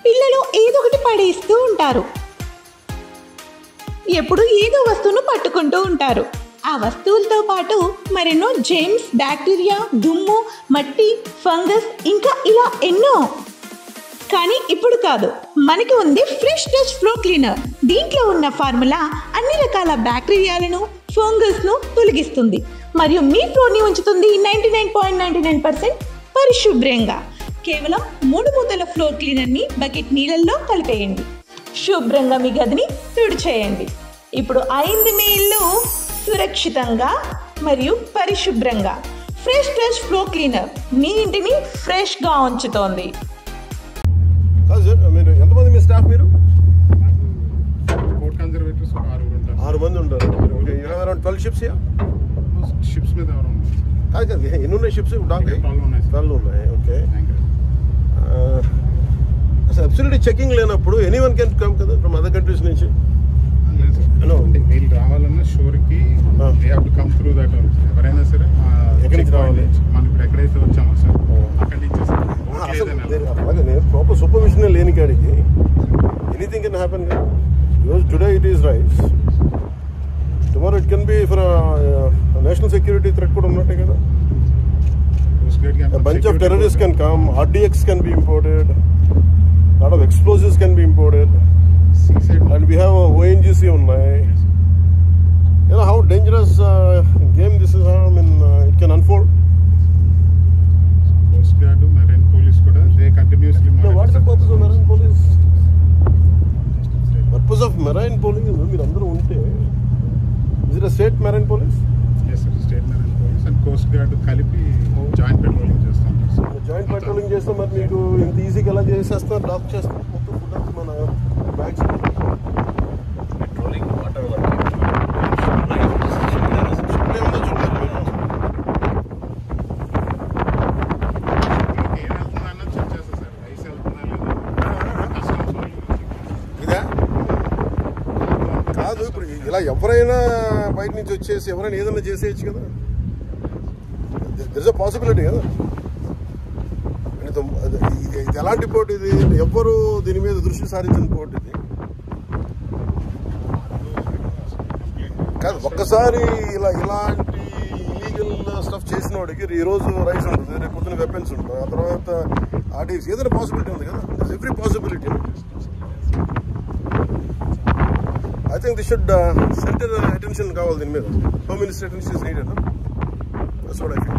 పిల్లలు ఏదో ఒకటి పడేస్తూ ఉంటారు. ఎప్పుడు ఏదో వస్తువును పట్టుకుంటూ ఉంటారు. ఆ వస్తువులతో పాటు మరెన్నో జెమ్స్, బ్యాక్టీరియా, దుమ్ము, మట్టి, ఫంగస్, ఇంకా ఇలా ఎన్నో. కానీ ఇప్పుడు కాదు, మనకి ఉంది ఫ్రెష్ టచ్ ఫ్లోర్ క్లీనర్. దీంట్లో ఉన్న ఫార్ములా అన్ని రకాల బ్యాక్టీరియాలను, ఫంగస్ను తొలగిస్తుంది మరియు మీ ఫ్లోర్ని ఉంచుతుంది 99.99% పరిశుభ్రంగా. కేవలం 3 మూతల ఫ్లోర్ క్లీనర్ని బకెట్ నీళ్ళల్లో కలిపేయండి. శుభ్రంగా మీ గదిని తుడిచేయండి. ఇప్పుడు అయింది మీ ఇల్లు సురక్షితంగా మరియు పరిశుభ్రంగా. ఫ్రెష్ టచ్ ఫ్లోర్ క్లీనర్ మీ ఇంటిని ఫ్రెష్గా ఉంచుతోంది. ఎంతమంది మీ స్టాఫ్? మీరు 6 మంది ఉంటారు. అరౌండ్ 12 షిప్స్ షిప్స్ మీద కాదు కదా, ఎన్ని ఉన్నాయి షిప్స్? 12 ఉన్నాయి. ఓకే. అసలు అబ్సల్యూట్లీ చెకింగ్ లేనప్పుడు ఎనీవన్ కెన్ కమ్ కదా ఫ్రమ్ అదర్ కంట్రీస్ నుంచి? వీళ్ళు రావాలన్నా షోర్కి కమ్ త్రూ దట్. ఎవరైనా సరే ఎక్కడి నుంచి రావాలి? మనం ఇప్పుడు ఎక్కడైతే వచ్చామో సార్ అక్కడి నుంచి అలాగే ప్రాపర్ సూపర్విజన్ లేని కాడికి ఎనీథింగ్ కెన్ హ్యాపెన్ కదా. ఈరోజు today it is rice, tomorrow it can be for national security threat కూడా ఉన్నట్టే కదా. A bunch of terrorists can come, RDX can be imported, a lot of explosives can be imported, and we have a ONGC online. You know how dangerous game this is. I mean, it can unfold. Coast Guard, Marine Police kuda, they continuously monitor. What is the purpose of Marine Police? Purpose of Marine Police is మీరు అందరూ ఉంటే, is it a state Marine Police? Yes sir, state Marine Police and Coast Guard కలిపి joint patrolling చేస్తాం. Joint patrolling చేస్తాం. మరి మీకు ఇంత ఈజీగా ఎలా చేసేస్తారు? డాక్ చేస్తాం మొత్తం ఫుడ్ అంతా మన బ్యాగ్స్. పెట్రోలింగ్ వాటర్ వర్క్ ఇదా కాదు. ఇప్పుడు ఇలా ఎవరైనా బయట నుంచి వచ్చేసి ఎవరైనా ఏదైనా చేసేయచ్చు కదా. దర్ ఇస్ అ పాసిబిలిటీ కదా. ఇది ఎలాంటి పోటీ? ఇది ఎవ్వరు దీని మీద దృష్టి సారించిన పోటీ ఇది కాదు. ఒక్కసారి ఇలాంటి ఇలీగల్ స్టఫ్ చేసిన వాడికి ఈరోజు రైస్ ఉంటుంది, రేపు పొద్దున వెపన్స్ ఉంటుంది, ఆ తర్వాత ఆర్టీసీ ఏదైనా పాసిబిలిటీ ఉంది కదా. Every possibility. I think this should center attention కావాలి దీని మీద. Home minister attention is needed. That's what I feel.